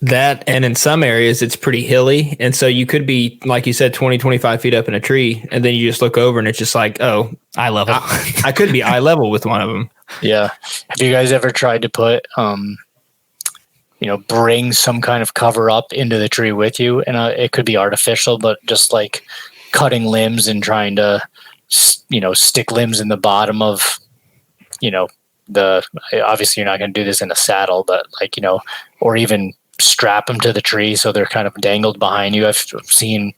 That, and in some areas it's pretty hilly. And so you could be, like you said, 20, 25 feet up in a tree. And then you just look over and it's just like, oh, eye level. I could be eye level with one of them. Yeah. Have you guys ever tried to put, bring some kind of cover up into the tree with you? And it could be artificial, but just like cutting limbs and trying to, stick limbs in the bottom of, obviously you're not going to do this in a saddle, but or even strap them to the tree so they're kind of dangled behind you. I've seen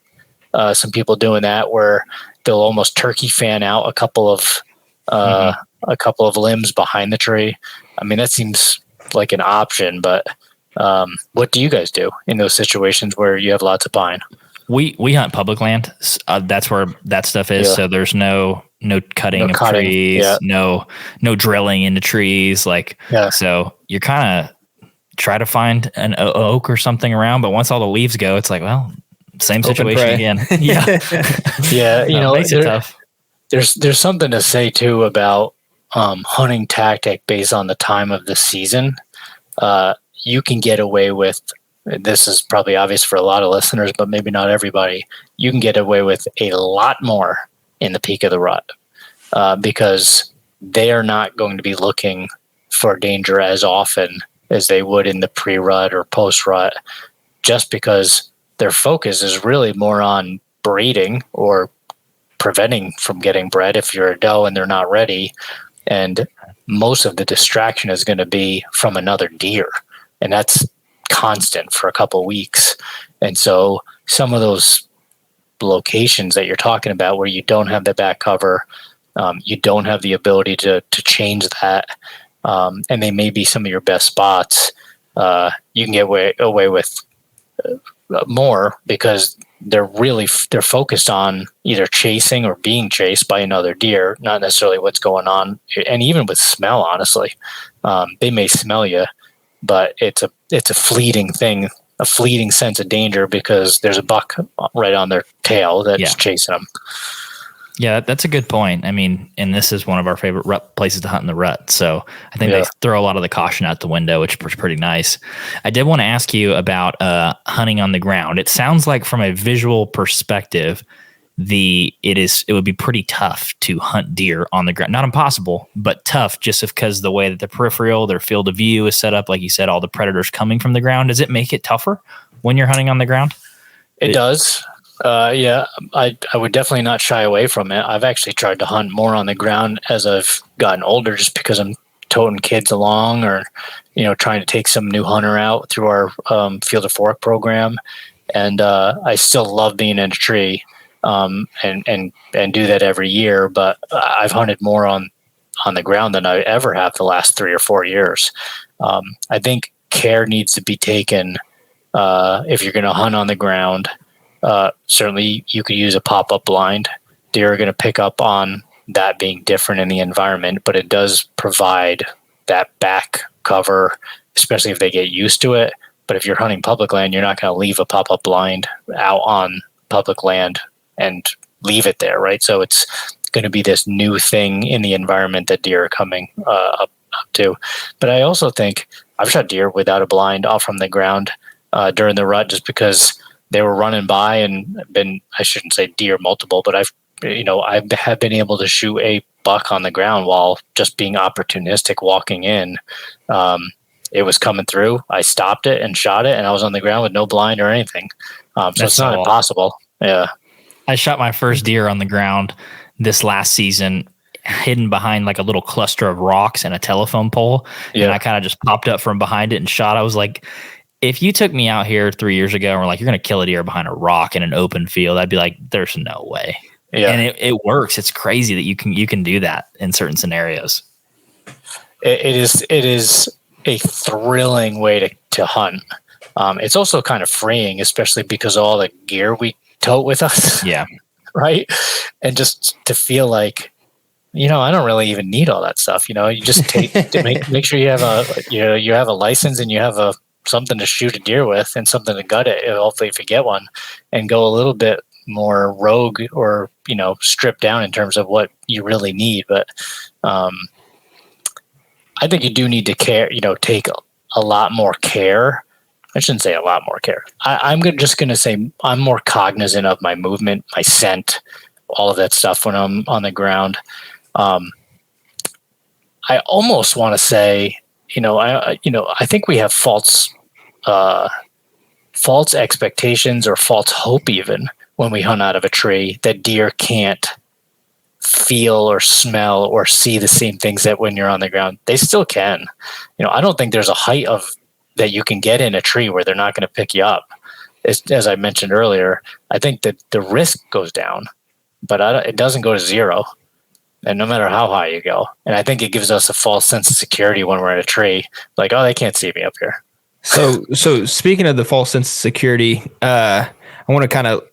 some people doing that where they'll almost turkey fan out a couple of limbs behind the tree. I mean, that seems like an option, but what do you guys do in those situations where you have lots of pine? We hunt public land. That's where that stuff is. Yeah. So there's no cutting of trees, no drilling into trees. So you're kind of try to find an oak or something around, but once all the leaves go, it's like, well, same situation again. Yeah. Yeah. It makes it tough. There's something to say too about hunting tactic based on the time of the season. You can get away with, this is probably obvious for a lot of listeners, but maybe not everybody. You can get away with a lot more in the peak of the rut because they are not going to be looking for danger as often as they would in the pre-rut or post-rut, just because their focus is really more on breeding or preventing from getting bred if you're a doe and they're not ready. And most of the distraction is going to be from another deer. And that's constant for a couple of weeks. And so some of those locations that you're talking about where you don't have the back cover, you don't have the ability to change that, and they may be some of your best spots, you can get away with more because they're focused on either chasing or being chased by another deer, not necessarily what's going on. And even with smell, honestly, they may smell you, but it's a fleeting thing, a fleeting sense of danger because there's a buck right on their tail that's chasing them. Yeah, that's a good point. I mean, and this is one of our favorite rut places to hunt in the rut. So I think they throw a lot of the caution out the window, which is pretty nice. I did want to ask you about hunting on the ground. It sounds like from a visual perspective, it would be pretty tough to hunt deer on the ground. Not impossible, but tough just because the way that the peripheral, their field of view is set up, like you said, all the predators coming from the ground. Does it make it tougher when you're hunting on the ground? It does. I would definitely not shy away from it. I've actually tried to hunt more on the ground as I've gotten older just because I'm toting kids along or, trying to take some new hunter out through our Field of Fork program. And I still love being in a tree and do that every year. But I've hunted more on the ground than I ever have the last 3 or 4 years. I think care needs to be taken if you're going to hunt on the ground. Certainly you could use a pop-up blind. Deer are going to pick up on that being different in the environment, but it does provide that back cover, especially if they get used to it. But if you're hunting public land, you're not going to leave a pop-up blind out on public land and leave it there, right? So it's going to be this new thing in the environment that deer are coming up to. But I also think I've shot deer without a blind off from the ground during the rut just because they were running by and I shouldn't say deer multiple, but I have been able to shoot a buck on the ground while just being opportunistic walking in. It was coming through. I stopped it and shot it, and I was on the ground with no blind or anything. So it's not impossible. Yeah. I shot my first deer on the ground this last season, hidden behind like a little cluster of rocks and a telephone pole. Yeah. And I kind of just popped up from behind it and shot. I was like, if you took me out here 3 years ago and were like, you're going to kill a deer behind a rock in an open field, I'd be like, there's no way. Yeah. And it works. It's crazy that you can do that in certain scenarios. It is a thrilling way to hunt. It's also kind of freeing, especially because of all the gear we tote with us. Yeah. Right. And just to feel like, I don't really even need all that stuff. You just take to make sure you have you have a license and you have something to shoot a deer with and something to gut it, hopefully if you get one, and go a little bit more rogue or, strip down in terms of what you really need. But I think you do need to care, take a lot more care. I shouldn't say a lot more care. I'm just going to say I'm more cognizant of my movement, my scent, all of that stuff when I'm on the ground. I almost want to say, I think we have false expectations or false hope even when we hunt out of a tree that deer can't feel or smell or see the same things that when you're on the ground. They still can. I don't think there's a height that you can get in a tree where they're not going to pick you up. As I mentioned earlier, I think that the risk goes down, but it doesn't go to zero. And no matter how high you go. And I think it gives us a false sense of security when we're in a tree. Like, oh, they can't see me up here. So speaking of the false sense of security, I want to kind of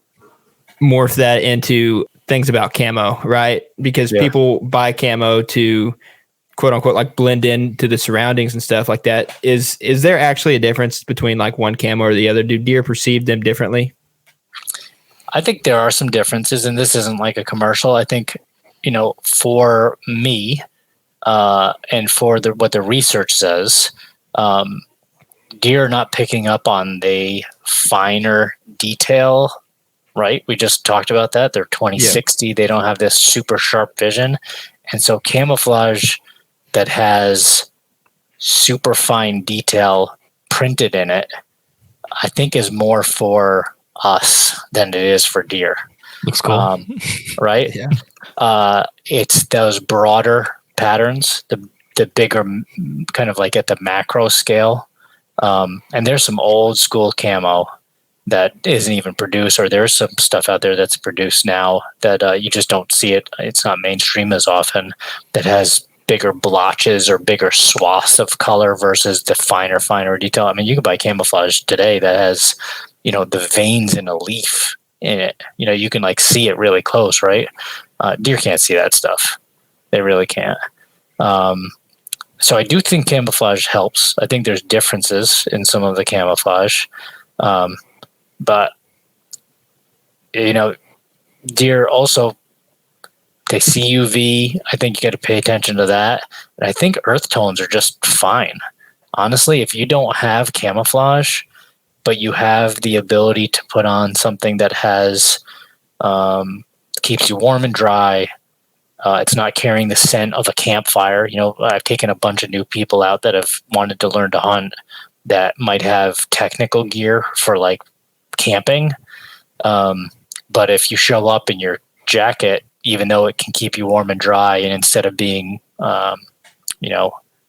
morph that into things about camo, right? Because people buy camo to quote unquote like blend in to the surroundings and stuff like that. Is there actually a difference between like one camo or the other? Do deer perceive them differently? I think there are some differences, and this isn't like a commercial. I think, for me, and for what the research says, deer are not picking up on the finer detail, right? We just talked about that. They're 20/60. Yeah. They don't have this super sharp vision. And so camouflage that has super fine detail printed in it, I think is more for us than it is for deer. Looks cool. Right? Yeah. It's those broader patterns, the bigger, kind of like at the macro scale. And there's some old school camo that isn't even produced, or there's some stuff out there that's produced now that you just don't see it. It's not mainstream as often, that has bigger blotches or bigger swaths of color versus the finer detail. I mean, you can buy camouflage today that has, the veins in a leaf in it. You can like see it really close, right? Deer can't see that stuff. They really can't. So I do think camouflage helps. I think there's differences in some of the camouflage. But, deer also, they see UV. I think you got to pay attention to that. And I think earth tones are just fine. Honestly, if you don't have camouflage, but you have the ability to put on something that has, keeps you warm and dry, it's not carrying the scent of a campfire. I've taken a bunch of new people out that have wanted to learn to hunt that might have technical gear for like camping. But if you show up in your jacket, even though it can keep you warm and dry, and instead of being,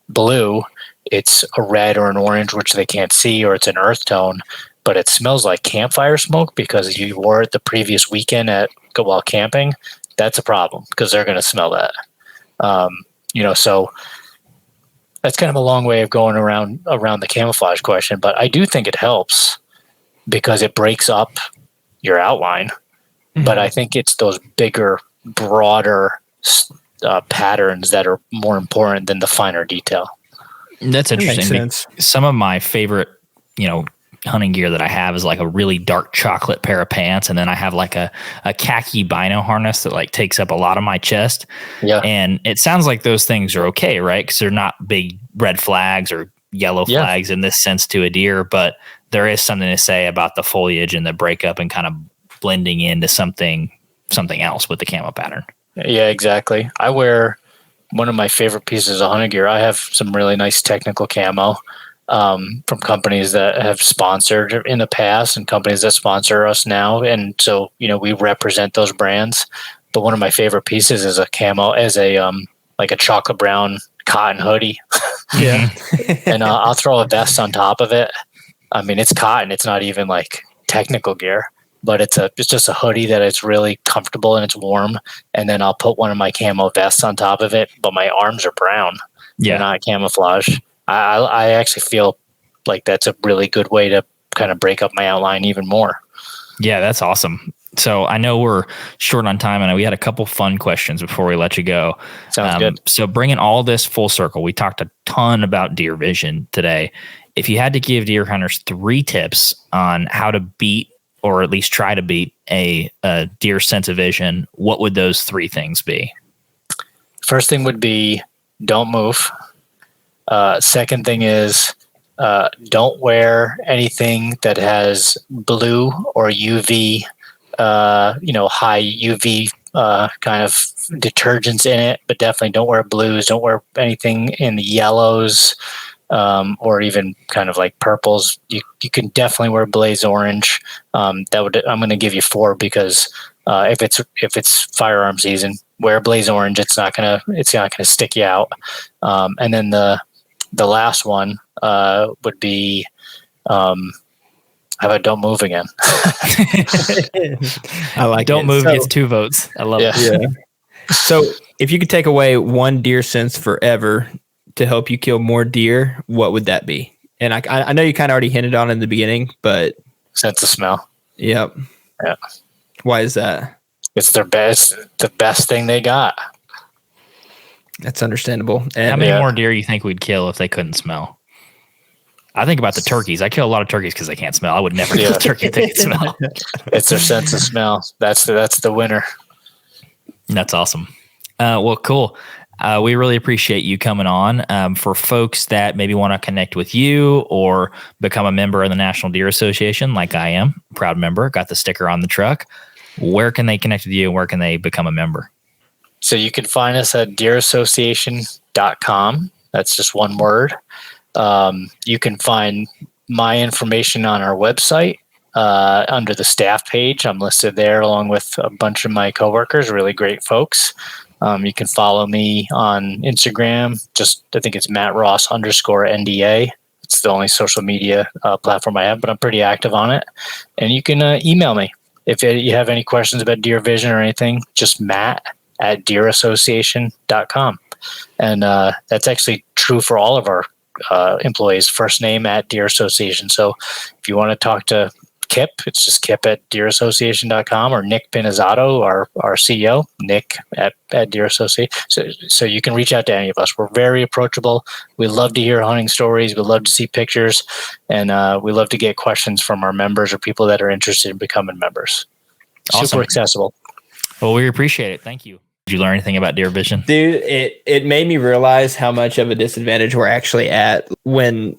blue, it's a red or an orange, which they can't see, or it's an earth tone, but it smells like campfire smoke because you wore it the previous weekend while camping, that's a problem because they're going to smell that. So that's kind of a long way of going around the camouflage question, but I do think it helps because it breaks up your outline. Mm-hmm. But I think it's those bigger, broader patterns that are more important than the finer detail. That's interesting. Some of my favorite, hunting gear that I have is like a really dark chocolate pair of pants, and then I have like a khaki bino harness that like takes up a lot of my chest. Yeah. And it sounds like those things are okay, right? Because they're not big red flags or yellow flags in this sense to a deer, but there is something to say about the foliage and the breakup and kind of blending into something else with the camo pattern. Yeah, exactly. I wear one of my favorite pieces of hunting gear. I have some really nice technical camo from companies that have sponsored in the past and companies that sponsor us now. And so, we represent those brands. But one of my favorite pieces is a camo as like a chocolate brown cotton hoodie. Yeah. And I'll throw a vest on top of it. I mean, it's cotton. It's not even like technical gear, but it's just a hoodie that is really comfortable and it's warm. And then I'll put one of my camo vests on top of it, but my arms are brown. Yeah. They're not camouflage. I actually feel like that's a really good way to kind of break up my outline even more. Yeah, that's awesome. So I know we're short on time, and we had a couple fun questions before we let you go. Sounds good. So bringing all this full circle, we talked a ton about deer vision today. If you had to give deer hunters 3 tips on how to beat, or at least try to beat, a deer sense of vision, what would those 3 things be? First thing would be don't move. Second thing is don't wear anything that has blue or UV, high UV kind of detergents in it, but definitely don't wear blues. Don't wear anything in the yellows or even kind of like purples. You can definitely wear blaze orange. I'm going to give you 4 because if it's firearm season, wear blaze orange. It's not gonna stick you out. And then the last one would be, how about don't move again? I like don't it. move gets 2 votes. I love it. Yeah. So if you could take away one deer sense forever to help you kill more deer, what would that be? And I know you kind of already hinted on it in the beginning, but sense of smell. Yep. Yeah. Why is that? It's the best thing they got. That's understandable. And how many more deer you think we'd kill if they couldn't smell? I think about the turkeys. I kill a lot of turkeys because they can't smell. I would never kill a turkey if they could smell. It's their sense of smell. That's the winner. That's awesome. Well, cool. We really appreciate you coming on. For folks that maybe want to connect with you or become a member of the National Deer Association, like I am, proud member, got the sticker on the truck, where can they connect with you and where can they become a member? So you can find us at deerassociation.com. That's just one word. You can find my information on our website, under the staff page. I'm listed there along with a bunch of my coworkers, really great folks. You can follow me on Instagram. I think it's @MattRoss_NDA. It's the only social media platform I have, but I'm pretty active on it. And you can email me if you have any questions about deer vision or anything. Just matt@deerassociation.com. And that's actually true for all of our employees. First name @Deer Association. So if you want to talk to Kip, it's just kip@deerassociation.com, or Nick Pinizzato, our CEO, Nick at Deer Association. So you can reach out to any of us. We're very approachable. We love to hear hunting stories. We love to see pictures, and we love to get questions from our members or people that are interested in becoming members. Awesome. Super accessible. Well, we appreciate it. Thank you. Did you learn anything about deer vision? Dude, it made me realize how much of a disadvantage we're actually at when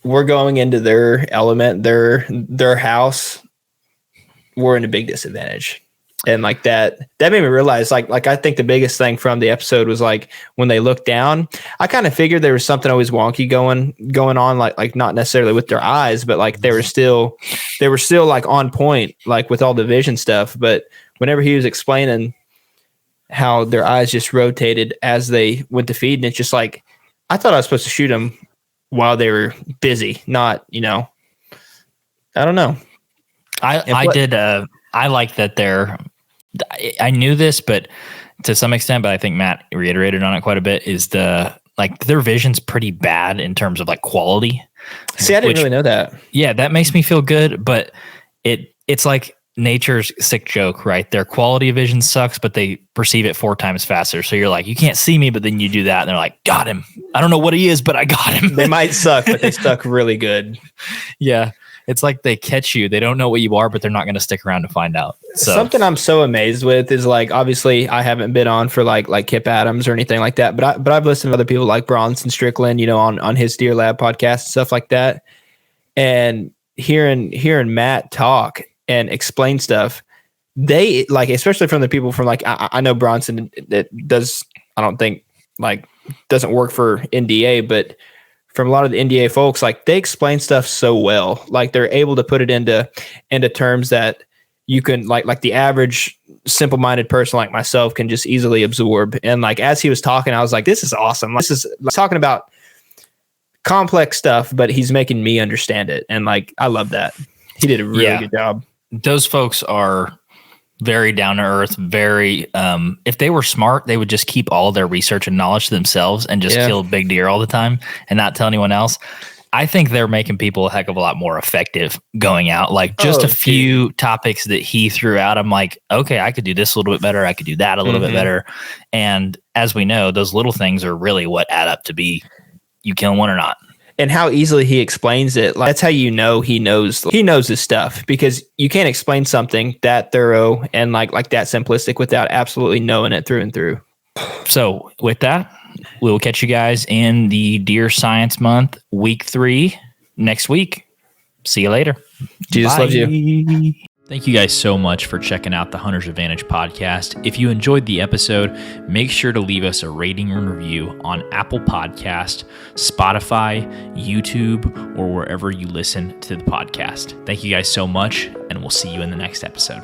we're going into their element, their house. We're in a big disadvantage. And like that made me realize, like I think the biggest thing from the episode was like when they looked down, I kind of figured there was something always wonky going on, like not necessarily with their eyes, but like they were still like on point, like with all the vision stuff. But whenever he was explaining how their eyes just rotated as they went to feed, and it's just like, I thought I was supposed to shoot them while they were busy, not, I don't know. I like that I knew this, but to some extent, but I think Matt reiterated on it quite a bit, is their vision's pretty bad in terms of like quality. See, I didn't really know that. Yeah, that makes me feel good, but it's like nature's sick joke, right? Their quality of vision sucks, but they perceive it 4 times faster. So you're like, you can't see me, but then you do that, and they're like, got him. I don't know what he is, but I got him. They might suck, but they stuck really good. Yeah. It's like they catch you. They don't know what you are, but they're not going to stick around to find out. So something I'm so amazed with is like, obviously I haven't been on for like Kip Adams or anything like that, but I've listened to other people like Bronson Strickland, on his Deer Lab podcast and stuff like that. And hearing Matt talk and explain stuff, they like, especially from the people from like, I know Bronson that does, I don't think like doesn't work for NDA, but from a lot of the NDA folks, like they explain stuff so well, like they're able to put it into terms that you can like the average simple-minded person like myself can just easily absorb. And like, as he was talking, I was like, this is awesome. This is like, talking about complex stuff, but he's making me understand it. And like, I love that. He did a really good job. Those folks are very down to earth, very, if they were smart, they would just keep all their research and knowledge to themselves and just kill big deer all the time and not tell anyone else. I think they're making people a heck of a lot more effective going out. Like just a few topics that he threw out, I'm like, okay, I could do this a little bit better. I could do that a little bit better. And as we know, those little things are really what add up to be you killing one or not. And how easily he explains it. Like, that's how he knows his stuff, because you can't explain something that thorough and like that simplistic without absolutely knowing it through and through. So with that, we'll catch you guys in the Deer Science Month, week 3 next week. See you later. Jesus loves you. Thank you guys so much for checking out the Hunter's Advantage podcast. If you enjoyed the episode, make sure to leave us a rating and review on Apple Podcast, Spotify, YouTube, or wherever you listen to the podcast. Thank you guys so much, and we'll see you in the next episode.